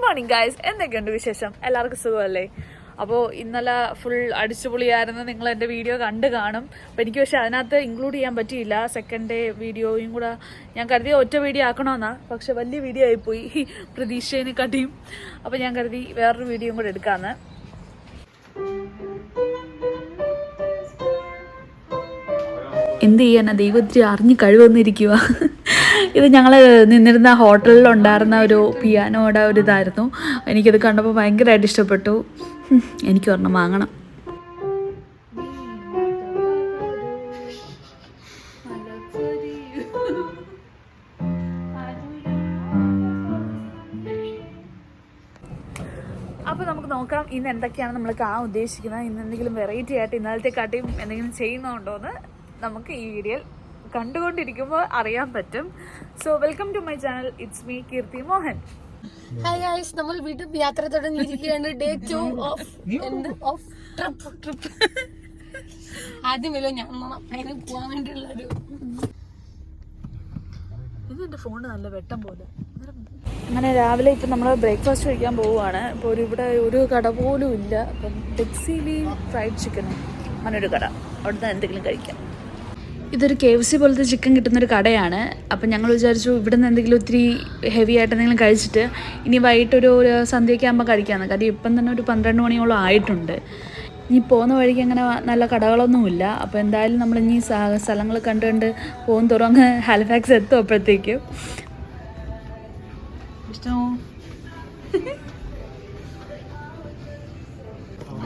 Morning guys, എന്തൊക്കെയുണ്ട് വിശേഷം? എല്ലാവർക്കും സുഖമല്ലേ? അപ്പോൾ ഇന്നലെ ഫുൾ അടിച്ചുപൊളിയായിരുന്നു. നിങ്ങൾ എൻ്റെ വീഡിയോ കണ്ടു കാണും. അപ്പോൾ എനിക്ക് പക്ഷേ അതിനകത്ത് ഇൻക്ലൂഡ് ചെയ്യാൻ പറ്റിയില്ല. സെക്കൻഡ് ഡേ വീഡിയോയും കൂടെ ഞാൻ കരുതി ഒറ്റ വീഡിയോ ആക്കണമെന്നാ, പക്ഷെ വലിയ വീഡിയോ ആയിപ്പോയി പ്രതീക്ഷേനെക്കാട്ടിയും. അപ്പോൾ ഞാൻ കരുതി വേറൊരു വീഡിയോയും കൂടെ എടുക്കാമെന്ന്. എന്ത് ചെയ്യാനാ, ദൈവത്തിരി അറിഞ്ഞ് കഴിവന്നിരിക്കുക. ഇത് ഞങ്ങൾ നിന്നിരുന്ന ഹോട്ടലിലുണ്ടായിരുന്ന ഒരു പിയാനോയുടെ ഒരു ഇതായിരുന്നു. എനിക്കത് കണ്ടപ്പോൾ ഭയങ്കരമായിട്ട് ഇഷ്ടപ്പെട്ടു. എനിക്ക് ഒരെണ്ണം വാങ്ങണം. അപ്പോൾ നമുക്ക് നോക്കാം ഇന്ന് എന്തൊക്കെയാണ് നമ്മൾ കാണാൻ ഉദ്ദേശിക്കുന്നത്. ഇന്ന് എന്തെങ്കിലും വെറൈറ്റി ആയിട്ട് ഇന്നലത്തെക്കാട്ടിയും എന്തെങ്കിലും ചെയ്യുന്നുണ്ടോ എന്ന് നമുക്ക് ഈ വീഡിയോയിൽ കണ്ടുകൊണ്ടിരിക്കുമ്പോൾ അറിയാൻ പറ്റും. So welcome to my channel, it's me Keerthi Mohan. Hi guys, നമ്മൾ വീണ്ടും യാത്ര തുടങ്ങിയിരിക്കുകയാണ്. Day 2 of trip. ആദ്യമല്ലോ ഞാൻ അതിന് പോകാൻ വേണ്ടിയുള്ളൊരു ഇത് എൻ്റെ ഫോണ് നല്ല വെട്ടം പോലെ. അങ്ങനെ രാവിലെ ഇപ്പം നമ്മൾ ബ്രേക്ക്ഫാസ്റ്റ് കഴിക്കാൻ പോവുകയാണ്. ഇപ്പോൾ ഇവിടെ ഒരു കട പോലും ഇല്ല. അപ്പം ടെക്സിലി ഫ്രൈഡ് ചിക്കനും അങ്ങനൊരു കട, അവിടുന്ന് എന്തെങ്കിലും കഴിക്കാം. ഇതൊരു KFC പോലത്തെ ചിക്കൻ കിട്ടുന്നൊരു കടയാണ്. അപ്പം ഞങ്ങൾ വിചാരിച്ചു ഇവിടെ നിന്ന് എന്തെങ്കിലും ഒത്തിരി ഹെവി ആയിട്ട് എന്തെങ്കിലും കഴിച്ചിട്ട് ഇനി വൈകിട്ടൊരു സന്ധ്യയൊക്കെ ആകുമ്പോൾ കഴിക്കാമെന്ന്. കാര്യം ഇപ്പം തന്നെ ഒരു 12 മണിയോളം ആയിട്ടുണ്ട്. ഇനി പോകുന്ന വഴിക്ക് അങ്ങനെ നല്ല കടകളൊന്നുമില്ല. അപ്പോൾ എന്തായാലും നമ്മൾ ഇനി സ്ഥലങ്ങൾ കണ്ടുകൊണ്ട് പോകും തോറും അങ്ങ് ഹാലിഫാക്സ് എത്തും. അപ്പോഴത്തേക്കും ഇഷ്ടമോ?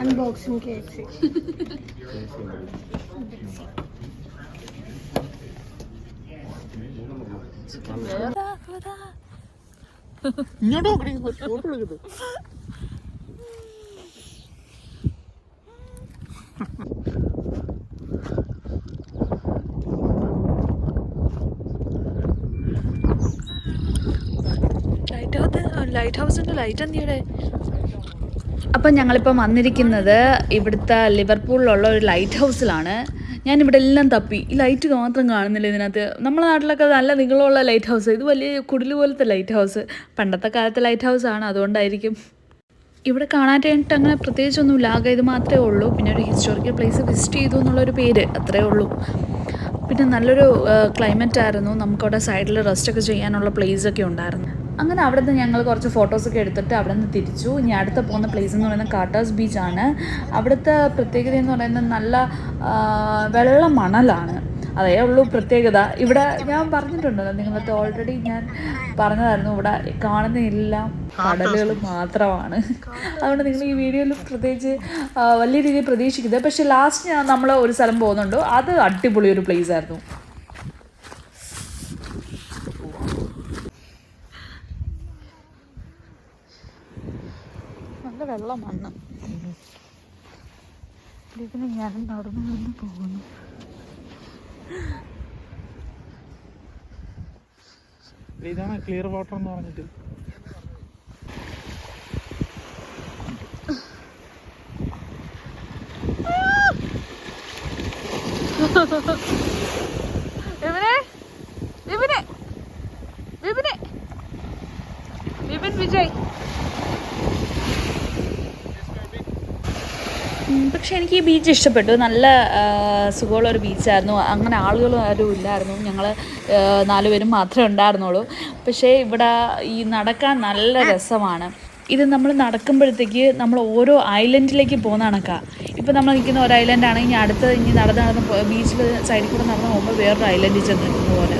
Unboxing KFC. ലൈറ്റ് ഹൗസിന്റെ ലൈറ്റ് എന്തിയുടെ? അപ്പം ഞങ്ങളിപ്പം വന്നിരിക്കുന്നത് ഇവിടുത്തെ ലിവർപൂളിലുള്ള ഒരു ലൈറ്റ് ഹൗസിലാണ്. ഞാനിവിടെ എല്ലാം തപ്പി, ഈ ലൈറ്റ് മാത്രം കാണുന്നില്ല ഇതിനകത്ത്. നമ്മുടെ നാട്ടിലൊക്കെ നല്ല നീളമുള്ള ലൈറ്റ് ഹൗസ്, ഇത് വലിയ കുടില് പോലത്തെ ലൈറ്റ് ഹൗസ്. പണ്ടത്തെ കാലത്തെ ലൈറ്റ് ഹൗസാണ്, അതുകൊണ്ടായിരിക്കും. ഇവിടെ കാണാനായിട്ട് അങ്ങനെ പ്രത്യേകിച്ചൊന്നുമില്ല, ആകെ ഇത് മാത്രമേ ഉള്ളൂ. പിന്നെ ഒരു ഹിസ്റ്റോറിക്കൽ പ്ലേസ് വിസിറ്റ് ചെയ്തു എന്നുള്ളൊരു പേര്, അത്രേ ഉള്ളൂ. പിന്നെ നല്ലൊരു ക്ലൈമറ്റ് ആയിരുന്നു. നമുക്കവിടെ സൈഡിൽ റെസ്റ്റൊക്കെ ചെയ്യാനുള്ള പ്ലേസൊക്കെ ഉണ്ടായിരുന്നു. അങ്ങനെ അവിടെ നിന്ന് ഞങ്ങൾ കുറച്ച് ഫോട്ടോസൊക്കെ എടുത്തിട്ട് അവിടെ നിന്ന് തിരിച്ചു. ഇനി അടുത്ത പോകുന്ന പ്ലേസ് എന്ന് പറയുന്നത് കാട്ടേഴ്സ് ബീച്ചാണ്. അവിടുത്തെ പ്രത്യേകത എന്ന് പറയുന്നത് നല്ല വെള്ള മണലാണ്, അതേ ഉള്ളൂ പ്രത്യേകത. ഇവിടെ ഞാൻ പറഞ്ഞിട്ടുണ്ടല്ലോ നിങ്ങളത്, ഓൾറെഡി ഞാൻ പറഞ്ഞതായിരുന്നു. ഇവിടെ കാണുന്നതെല്ലാം കടലുകൾ മാത്രമാണ്. അതുകൊണ്ട് നിങ്ങൾ ഈ വീഡിയോയിൽ പ്രത്യേകിച്ച് വലിയ രീതിയിൽ പ്രതീക്ഷിക്കുന്നത്. പക്ഷേ ലാസ്റ്റ് നമ്മൾ ഒരു സ്ഥലം പോകുന്നുണ്ട്, അത് അടിപൊളി ഒരു പ്ലേസ് ആയിരുന്നു. നല്ല വെള്ളം മണ്ണ്. ഇതിന് ഞാൻ നടന്നു പോകുന്നു. ഇതാണ് ക്ലിയർ വാട്ടർ എന്ന് പറഞ്ഞിട്ട്. വിജയ്. പക്ഷെ എനിക്ക് ഈ ബീച്ച് ഇഷ്ടപ്പെട്ടു. നല്ല സുഖമുള്ളൊരു ബീച്ചായിരുന്നു. അങ്ങനെ ആളുകളും ആരും ഇല്ലായിരുന്നു. ഞങ്ങൾ 4 പേരും മാത്രമേ ഉണ്ടായിരുന്നുള്ളൂ. പക്ഷേ ഇവിടെ ഈ നടക്കാൻ നല്ല രസമാണ്. ഇത് നമ്മൾ നടക്കുമ്പോഴത്തേക്ക് നമ്മൾ ഓരോ ഐലൻഡിലേക്ക് പോകുന്ന കണക്കാ. ഇപ്പോൾ നമ്മൾ നിൽക്കുന്ന ഒരു ഐലൻഡാണെങ്കിൽ ഇനി അടുത്ത് നടന്ന് ബീച്ചിൽ സൈഡിൽ കൂടെ നടന്ന് പോകുമ്പോൾ വേറൊരു ഐലൻഡിൽ ചെന്ന് നിൽക്കുന്ന പോലെ.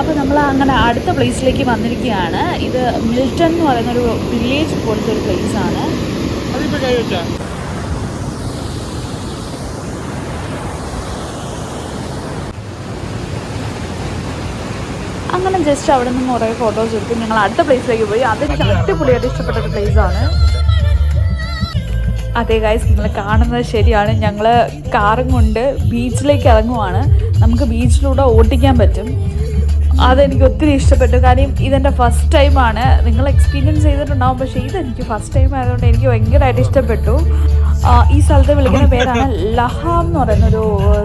അപ്പോൾ നമ്മൾ അങ്ങനെ അടുത്ത പ്ലേസിലേക്ക് വന്നിരിക്കുകയാണ്. ഇത് മിൽട്ടൺ എന്ന് പറയുന്നൊരു വില്ലേജ് പോലത്തെ ഒരു പ്ലേസാണ്. അതിപ്പോൾ കൈ വെച്ചാ അങ്ങനെ ജസ്റ്റ് അവിടെ നിന്ന് കുറേ ഫോട്ടോസ് എടുത്ത് ഞങ്ങൾ അടുത്ത പ്ലേസിലേക്ക് പോയി. അതെനിക്ക് അടിപൊളിയായിട്ട് ഇഷ്ടപ്പെട്ട ഒരു പ്ലേസാണ്. അതെ ഗൈസ്, നിങ്ങൾ കാണുന്നത് ശരിയാണ്. ഞങ്ങൾ കാറും കൊണ്ട് ബീച്ചിലേക്ക് ഇറങ്ങുവാണ്. നമുക്ക് ബീച്ചിലൂടെ ഓട്ടിക്കാൻ പറ്റും. അതെനിക്ക് ഒത്തിരി ഇഷ്ടപ്പെട്ടു. കാര്യം ഇതെൻ്റെ ഫസ്റ്റ് ടൈമാണ്. നിങ്ങൾ എക്സ്പീരിയൻസ് ചെയ്തിട്ടുണ്ടാവും, പക്ഷേ ഇതെനിക്ക് ഫസ്റ്റ് ടൈം ആയതുകൊണ്ട് എനിക്ക് ഭയങ്കരമായിട്ട് ഇഷ്ടപ്പെട്ടു. ഈ സ്ഥലത്തെ വിളിക്കുന്ന പേരാണ് ലഹാം എന്ന് പറയുന്നൊരു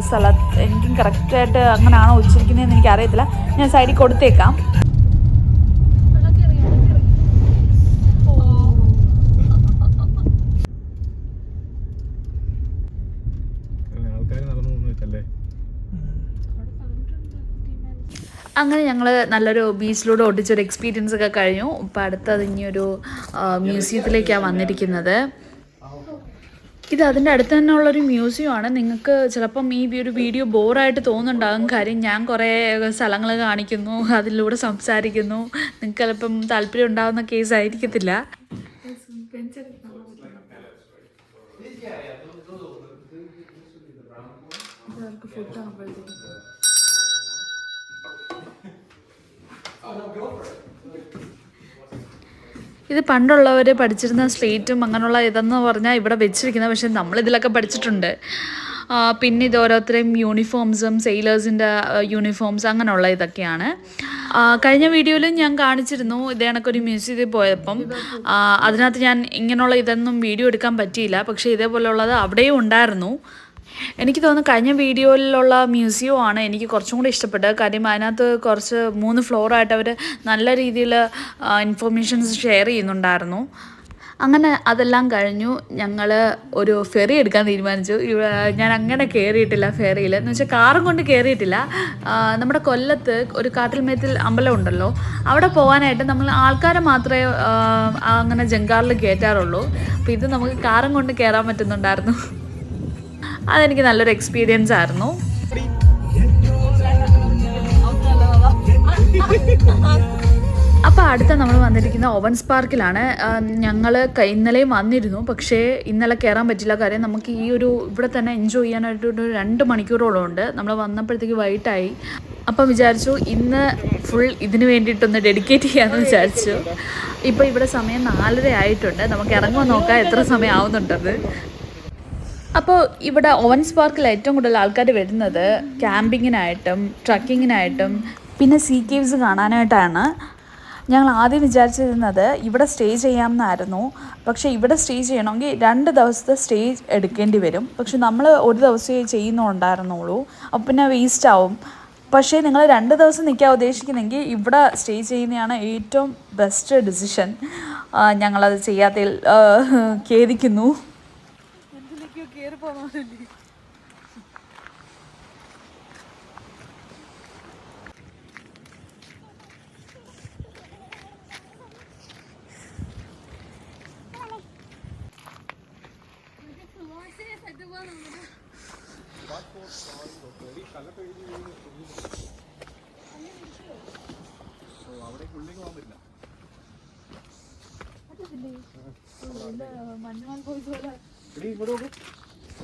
സ്ഥലം. എനിക്കും കറക്റ്റായിട്ട് അങ്ങനെയാണോ ഉച്ചരിക്കുന്നതെന്ന് എനിക്കറിയത്തില്ല. ഞാൻ സൈഡിൽ കൊടുത്തേക്കാം. അങ്ങനെ ഞങ്ങൾ നല്ലൊരു ബീച്ചിലൂടെ ഓടിച്ചൊരു എക്സ്പീരിയൻസ് ഒക്കെ കഴിഞ്ഞു. ഇപ്പം അടുത്തത് ഇനിയൊരു മ്യൂസിയത്തിലേക്കാണ് വന്നിരിക്കുന്നത്. ഇത് അതിൻ്റെ അടുത്ത് തന്നെ ഉള്ളൊരു മ്യൂസിയമാണ്. നിങ്ങൾക്ക് ചിലപ്പം ഈ ഒരു വീഡിയോ ബോറായിട്ട് തോന്നുന്നുണ്ടാകും. കാര്യം ഞാൻ കുറേ സ്ഥലങ്ങൾ കാണിക്കുന്നു, അതിലൂടെ സംസാരിക്കുന്നു. നിങ്ങൾക്ക് ചിലപ്പം താല്പര്യം ഉണ്ടാകുന്ന കേസ് ആയിരിക്കത്തില്ല. ഇത് പണ്ടുള്ളവർ പഠിച്ചിരുന്ന സ്ലേറ്റും അങ്ങനെയുള്ള ഇതെന്ന് പറഞ്ഞാൽ ഇവിടെ വെച്ചിരിക്കുന്നത്. പക്ഷെ നമ്മളിതിലൊക്കെ പഠിച്ചിട്ടുണ്ട്. പിന്നെ ഇത് ഓരോരുത്തരെയും യൂണിഫോംസും സെയിലേഴ്സിൻ്റെ യൂണിഫോംസ് അങ്ങനെയുള്ള ഇതൊക്കെയാണ്. കഴിഞ്ഞ വീഡിയോയിൽ ഞാൻ കാണിച്ചിരുന്നു ഇതേ കണക്കൊരു മ്യൂസിയത്തിൽ പോയപ്പം. അതിനകത്ത് ഞാൻ ഇങ്ങനെയുള്ള ഇതൊന്നും വീഡിയോ എടുക്കാൻ പറ്റിയില്ല. പക്ഷേ ഇതേപോലെയുള്ളത് അവിടെയും ഉണ്ടായിരുന്നു. എനിക്ക് തോന്നുന്നു കഴിഞ്ഞ വീഡിയോയിലുള്ള മ്യൂസിയമാണ് എനിക്ക് കുറച്ചും കൂടി ഇഷ്ടപ്പെട്ടത്. കാര്യം അതിനകത്ത് കുറച്ച് 3 ഫ്ലോറായിട്ട് അവർ നല്ല രീതിയിൽ ഇൻഫോർമേഷൻസ് ഷെയർ ചെയ്യുന്നുണ്ടായിരുന്നു. അങ്ങനെ അതെല്ലാം കഴിഞ്ഞു ഞങ്ങൾ ഒരു ഫെറി എടുക്കാൻ തീരുമാനിച്ചു. ഞാൻ അങ്ങനെ കയറിയിട്ടില്ല ഫെറിയിൽ, എന്ന് വെച്ചാൽ കാറും കൊണ്ട് കയറിയിട്ടില്ല. നമ്മുടെ കൊല്ലത്ത് ഒരു കാട്ടിൽമേത്തിൽ അമ്പലം ഉണ്ടല്ലോ, അവിടെ പോകാനായിട്ട് നമ്മൾ ആൾക്കാരെ മാത്രമേ അങ്ങനെ ജങ്കാറിൽ കയറ്റാറുള്ളൂ. അപ്പോൾ ഇത് നമുക്ക് കാറും കൊണ്ട് കയറാൻ പറ്റുന്നുണ്ടായിരുന്നു. അതെനിക്ക് നല്ലൊരു എക്സ്പീരിയൻസ് ആയിരുന്നു. അപ്പോൾ അടുത്ത നമ്മൾ വന്നിരിക്കുന്ന ഓവൻസ് പാർക്കിലാണ്. ഞങ്ങൾ ഇന്നലെയും വന്നിരുന്നു, പക്ഷേ ഇന്നലെ കയറാൻ പറ്റില്ല. കാര്യം നമുക്ക് ഈ ഒരു ഇവിടെ തന്നെ എൻജോയ് ചെയ്യാനായിട്ടൊരു 2 മണിക്കൂറോളം ഉണ്ട്. നമ്മൾ വന്നപ്പോഴത്തേക്ക് വൈകിട്ടായി. അപ്പം വിചാരിച്ചു ഇന്ന് ഫുൾ ഇതിന് വേണ്ടിയിട്ടൊന്ന് ഡെഡിക്കേറ്റ് ചെയ്യാമെന്ന് വിചാരിച്ചു. ഇപ്പോൾ ഇവിടെ സമയം 4:30 ആയിട്ടുണ്ട്. നമുക്ക് ഇറങ്ങുമ്പോൾ നോക്കാം എത്ര സമയം ആവുന്നുണ്ടത്. അപ്പോൾ ഇവിടെ ഓവൻസ് പാർക്കിൽ ഏറ്റവും കൂടുതൽ ആൾക്കാർ വരുന്നത് ക്യാമ്പിങ്ങിനായിട്ടും ട്രക്കിങ്ങിനായിട്ടും പിന്നെ സീ കേവ്സ് കാണാനായിട്ടാണ്. ഞങ്ങൾ ആദ്യം വിചാരിച്ചിരുന്നത് ഇവിടെ സ്റ്റേ ചെയ്യാമെന്നായിരുന്നു. പക്ഷേ ഇവിടെ സ്റ്റേ ചെയ്യണമെങ്കിൽ 2 ദിവസത്തെ സ്റ്റേ എടുക്കേണ്ടി വരും. പക്ഷെ നമ്മൾ ഒരു ദിവസമേ ചെയ്യുന്നുണ്ടായിരുന്നുള്ളൂ. അപ്പോൾ പിന്നെ വേസ്റ്റ് ആവും. പക്ഷേ നിങ്ങൾ 2 ദിവസം നിൽക്കാൻ ഉദ്ദേശിക്കുന്നെങ്കിൽ ഇവിടെ സ്റ്റേ ചെയ്യുന്നതാണ് ഏറ്റവും ബെസ്റ്റ് ഡിസിഷൻ. ഞങ്ങളത് ചെയ്യാത്തതിൽ ഖേദിക്കുന്നു.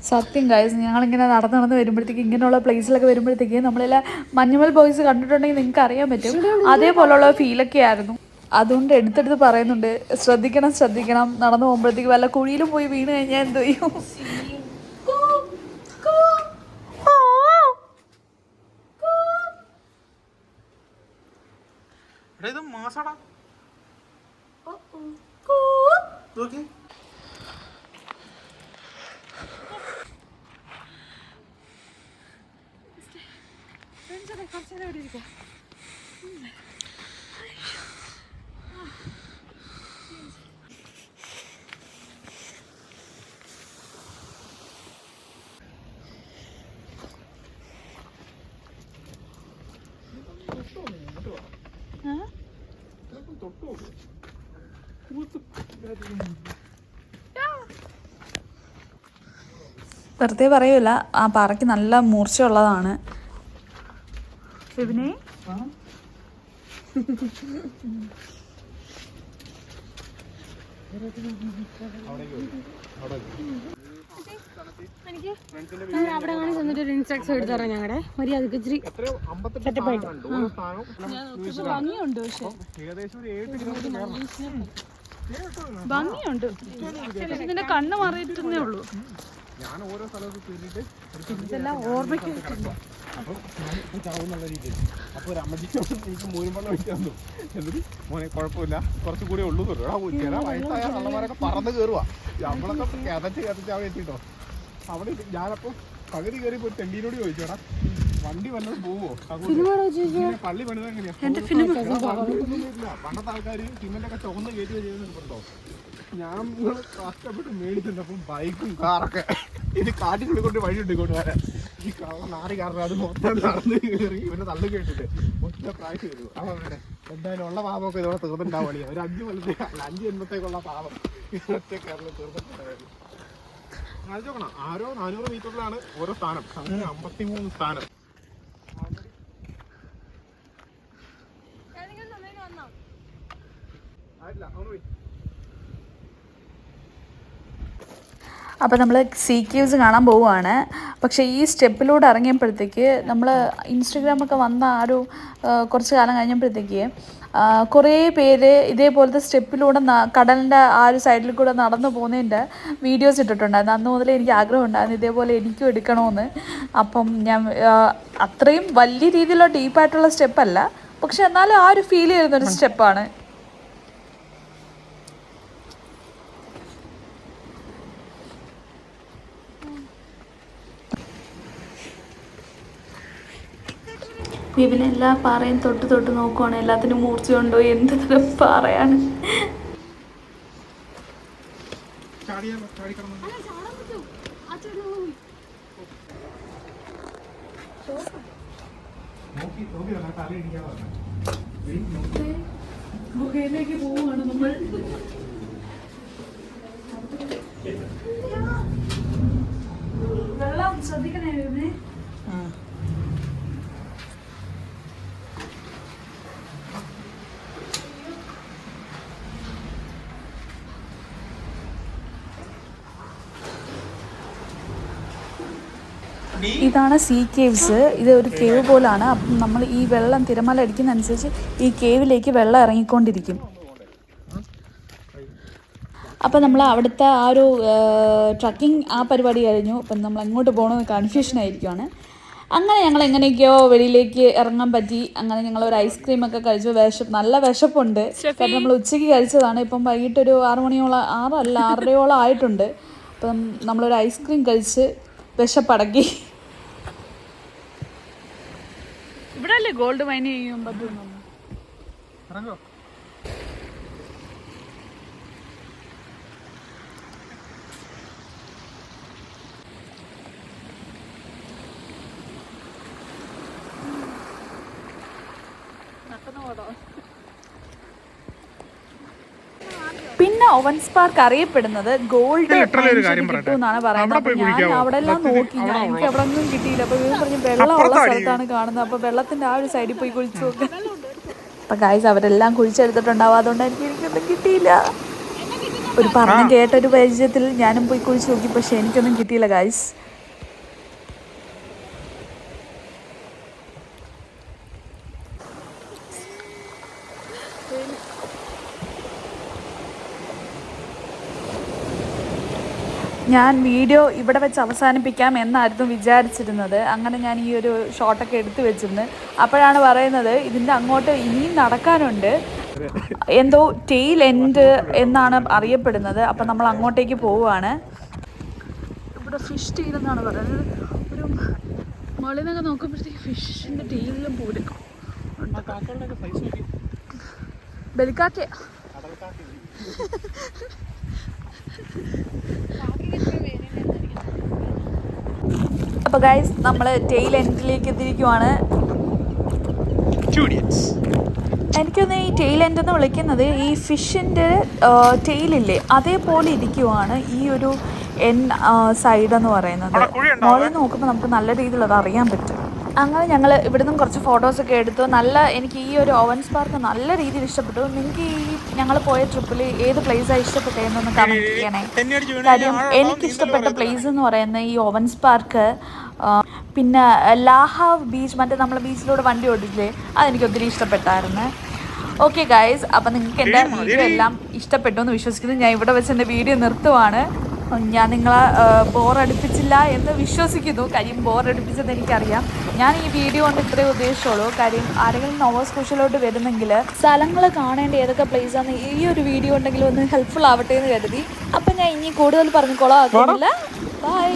സത്യം ഗൈസ്, ഞങ്ങളിങ്ങനെ നടന്ന് വരുമ്പോഴത്തേക്ക് ഇങ്ങനെയുള്ള പ്ലേസിലൊക്കെ വരുമ്പോഴത്തേക്ക് നമ്മളെല്ലാം മഞ്ഞുമൽ ബോയ്സ് കണ്ടിട്ടുണ്ടെങ്കിൽ നിങ്ങൾക്ക് അറിയാൻ പറ്റും. അതേപോലുള്ള ഫീലൊക്കെ ആയിരുന്നു. അതുകൊണ്ട് എടുത്തെടുത്ത് പറയുന്നുണ്ട്, ശ്രദ്ധിക്കണം. നടന്നു പോകുമ്പോഴത്തേക്ക് വല്ല കുഴിയിലും പോയി വീണ് കഴിഞ്ഞാൽ എന്ത് ചെയ്യും? വെറുതെ പറയൂല, ആ പാറയ്ക്ക് നല്ല മൂർച്ചയുള്ളതാണ്. പിന്നെ അവിടെ ചെന്നിട്ട് ഒരു ഇൻസ്ട്രക്ഷൻ എടുത്തു തരാം. ഞങ്ങളുടെ മര്യാദക്ക് ഇച്ചിരി സെറ്റപ്പായിട്ട് ഭംഗിയുണ്ട്. ഭംഗിയുണ്ട്, ഇതിന്റെ കണ്ണ് മാറിയിട്ടേ ഉള്ളൂ. ഞാൻ ഓരോ സ്ഥലത്ത് ഇതെല്ലാം ഓർമ്മയ്ക്ക് വെച്ചിട്ടുണ്ട്. അപ്പം ഞാനിപ്പോൾ ചാവുന്നുള്ള രീതിയിൽ അപ്പോൾ ഒരു അമ്മജിക്ക് എനിക്ക് മൂന്നുമ്പള്ളം ഒഴിക്കാൻ തന്നു. എന്നിട്ട് മോനെ കുഴപ്പമില്ല, കുറച്ചും കൂടെ ഉള്ളൂ തോന്നുന്നു. ചില വയസ്സായ കള്ളന്മാരൊക്കെ പറന്ന് കയറുക. നമ്മളൊക്കെ കഥച്ച് അവിടെ എത്തിയിട്ടോ. അവിടെ ഞാനപ്പോൾ പകുതി കയറി പോയി തെണ്ടീനോട് ചോദിച്ചോടാ, വണ്ടി വല്ലതും പോവോ? പള്ളി പണിത് എങ്ങനെയാ? പണ്ടത്തെ ആൾക്കാർ സിമെന്റൊക്കെ ചുവന്ന് കയറ്റുക ചെയ്യുന്നുണ്ടോ? ഞാൻ കഷ്ടപ്പെട്ട് മേടിച്ചിട്ടുണ്ട്. അപ്പം ബൈക്കും കാറൊക്കെ ഇത് കാട്ടിനുള്ളിൽ കൊണ്ട് വഴിയുണ്ട് ഇങ്ങോട്ട് വരാൻ. ഈ നാല് കാരണം അത് മൊത്തം നടന്ന് കയറി ഇവന്റെ തള്ളു കേട്ടിട്ട് ഒറ്റ പ്രാവശ്യം വരും. അവരുടെ എന്തായാലും ഉള്ള പാപമൊക്കെ ഇതോടെ തീർന്നിട്ടുണ്ടാവും. വലിയ ഒരു 5 കൊല്ലത്തേക്ക് 5 എൺപത്തേക്കുള്ള പാപം ഒറ്റ കേരളം തീർന്നിട്ടുണ്ടായിരുന്നു. ആലോചിക്കണം, 400 മീറ്ററിലാണ് ഓരോ സ്ഥാനം. അങ്ങനെ 53 സ്ഥാനം. ആയിട്ടില്ല, അവന് പോയി. അപ്പോൾ നമ്മൾ സീ കേവ്സ് കാണാൻ പോവുകയാണ്. പക്ഷേ ഈ സ്റ്റെപ്പിലൂടെ ഇറങ്ങിയപ്പോഴത്തേക്ക് നമ്മൾ ഇൻസ്റ്റഗ്രാമൊക്കെ വന്ന ആ ഒരു കുറച്ച് കാലം കഴിഞ്ഞപ്പോഴത്തേക്ക് കുറേ പേര് ഇതേപോലത്തെ സ്റ്റെപ്പിലൂടെ കടലിൻ്റെ ആ ഒരു സൈഡിൽ കൂടെ നടന്നു പോകുന്നതിൻ്റെ വീഡിയോസ് ഇട്ടിട്ടുണ്ടായിരുന്നു. അന്ന് മുതലേ എനിക്ക് ആഗ്രഹം ഉണ്ടായിരുന്നു ഇതേപോലെ എനിക്കും എടുക്കണമെന്ന്. അപ്പം ഞാൻ അത്രയും വലിയ രീതിയിലുള്ള ഡീപ്പായിട്ടുള്ള സ്റ്റെപ്പല്ല, പക്ഷെ എന്നാലും ആ ഒരു ഫീൽ ചെയ്യുന്നൊരു സ്റ്റെപ്പാണ്. വിപിൻ എല്ലാ പാറയും തൊട്ട് തൊട്ട് നോക്കുവാണ്, എല്ലാത്തിനും മൂർച്ചയുണ്ടോ, എന്ത് തരം പാറയാണ്. ഗുഹയിലേക്ക് പോവുകയാണ് നമ്മൾ. വെള്ളം ശ്രദ്ധിക്കണേ. ഇതാണ് സീ കേവ്സ്. ഇത് ഒരു കേവ് പോലാണ്. അപ്പം നമ്മൾ ഈ വെള്ളം തിരമാല അടിക്കുന്നതനുസരിച്ച് ഈ കേവിലേക്ക് വെള്ളം ഇറങ്ങിക്കൊണ്ടിരിക്കും. അപ്പം നമ്മൾ അവിടുത്തെ ആ ഒരു ട്രക്കിംഗ് ആ പരിപാടി കഴിഞ്ഞു. അപ്പം നമ്മൾ എങ്ങോട്ട് പോകണമെന്ന് കൺഫ്യൂഷൻ ആയിരിക്കുവാണ്. അങ്ങനെ ഞങ്ങൾ എങ്ങനെയൊക്കെയോ വെളിയിലേക്ക് ഇറങ്ങാൻ പറ്റി. അങ്ങനെ ഞങ്ങളൊരു ഐസ്ക്രീമൊക്കെ കഴിച്ചു. നല്ല വിശപ്പുണ്ട്, കാരണം നമ്മൾ ഉച്ചയ്ക്ക് കഴിച്ചതാണ്. ഇപ്പം വൈകിട്ടൊരു 6 മണിയോളം, 6:30 ആയിട്ടുണ്ട്. അപ്പം നമ്മളൊരു ഐസ്ക്രീം കഴിച്ച് വിശപ്പടക്കി. ഇവിടെ അല്ലേ ഗോൾഡ് മൈൻ ചെയ്യാൻ പറ്റുന്നു. പിന്നെ ഒവൻസ് പാർക്ക് അറിയപ്പെടുന്നത് ഗോൾഡ് കിട്ടുമെന്നാണ് പറയുന്നത്. ഞാൻ അവിടെ എല്ലാം നോക്കി, എനിക്ക് അവിടെ ഒന്നും കിട്ടിയില്ല. അപ്പൊ ഇവർ പറഞ്ഞ് വെള്ളമുള്ള സ്ഥലത്താണ് കാണുന്നത്, അപ്പൊ വെള്ളത്തിന്റെ ആ ഒരു സൈഡിൽ പോയി കുളിച്ചു നോക്കി. അപ്പൊ ഗായ്സ് അവരെല്ലാം കുഴിച്ചെടുത്തിട്ടുണ്ടാവും, അതുകൊണ്ടായിരിക്കും എനിക്കൊന്നും കിട്ടിയില്ല. ഒരു പറഞ്ഞു കേട്ടൊരു പരിചയത്തിൽ ഞാനും പോയി കുഴിച്ചു നോക്കി, പക്ഷെ എനിക്കൊന്നും കിട്ടിയില്ല ഗായ്സ്. ഞാൻ വീഡിയോ ഇവിടെ വെച്ച് അവസാനിപ്പിക്കാം എന്നായിരുന്നു വിചാരിച്ചിരുന്നത്. അങ്ങനെ ഞാൻ ഈ ഒരു ഷോട്ടൊക്കെ എടുത്തു വെച്ചിരുന്നു. അപ്പോഴാണ് പറയുന്നത് ഇതിൻ്റെ അങ്ങോട്ട് ഇനിയും നടക്കാനുണ്ട്, എന്തോ ടെയിൽ എൻഡ് എന്നാണ് അറിയപ്പെടുന്നത്. അപ്പം നമ്മൾ അങ്ങോട്ടേക്ക് പോവുകയാണ്. ഇവിടെ ഫിഷ് ടെയിൽ എന്നാണ് പറയുന്നത്. ഒരു മളിനൊക്കെ നോക്കുമ്പോഴത്തേക്ക് ഫിഷിൻ്റെ ടെയിലും പോലും ബലിക്കാക്ക. അപ്പോൾ ഗൈസ് നമ്മൾ ടെയിൽ എൻഡിലേക്ക് എത്തിയിരിക്കുവാണ്. എനിക്കൊന്ന് ഈ ടെയിൽ എൻഡ് എന്ന് വിളിക്കുന്നത് ഈ ഫിഷിൻ്റെ ടെയിലില്ലേ അതേപോലെ ഇരിക്കുവാണ് ഈ ഒരു സൈഡ് എന്ന് പറയുന്നത്. മോളിൽ നോക്കുമ്പോൾ നമുക്ക് നല്ല രീതിയിൽ അത് അറിയാൻ പറ്റും. അങ്ങനെ ഞങ്ങൾ ഇവിടെ നിന്നും കുറച്ച് ഫോട്ടോസൊക്കെ എടുത്തു. എനിക്ക് ഈ ഒരു ഒവൻസ് പാർക്ക് നല്ല രീതിയിൽ ഇഷ്ടപ്പെട്ടു. നിങ്ങൾക്ക് ഈ ഞങ്ങൾ പോയ ട്രിപ്പിൽ ഏത് പ്ലേസാണ് ഇഷ്ടപ്പെട്ടതെന്നൊന്ന് കമൻറ്റ് ചെയ്യണേ. കാര്യം എനിക്കിഷ്ടപ്പെട്ട പ്ലേസ് എന്ന് പറയുന്നത് ഈ ഒവൻസ് പാർക്ക്, പിന്നെ ലാഹാവ് ബീച്ച്, മറ്റേ നമ്മൾ ബീച്ചിലൂടെ വണ്ടി ഓടിച്ചില്ലേ, അതെനിക്ക് ഒത്തിരി ഇഷ്ടപ്പെട്ടായിരുന്നു. ഓക്കെ ഗൈസ്, അപ്പം നിങ്ങൾക്ക് എൻ്റെ വീഡിയോ എല്ലാം ഇഷ്ടപ്പെട്ടു എന്ന് വിശ്വസിക്കുന്നു. ഞാൻ ഇവിടെ വെച്ച് എൻ്റെ വീഡിയോ നിർത്തുവാണ്. ഞാൻ നിങ്ങളെ ബോറടിപ്പിച്ചില്ല എന്ന് വിശ്വസിക്കുന്നു. കാര്യം ബോറടിപ്പിച്ചത് എനിക്കറിയാം. ഞാൻ ഈ വീഡിയോ കൊണ്ട് ഇത്രയും ഉദ്ദേശിച്ചുള്ളൂ. കാര്യം ആരെങ്കിലും നോവ സ്കോഷ്യയിലോട്ട് വരുന്നെങ്കിൽ സ്ഥലങ്ങൾ കാണേണ്ട ഏതൊക്കെ പ്ലേസാണ് ഈ ഒരു വീഡിയോ ഉണ്ടെങ്കിൽ ഒന്ന് ഹെൽപ്ഫുൾ ആവട്ടെ എന്ന് കരുതി. അപ്പം ഞാൻ ഇനി കൂടുതൽ പറഞ്ഞ് കൊളാക്കുന്നില്ല. ബൈ.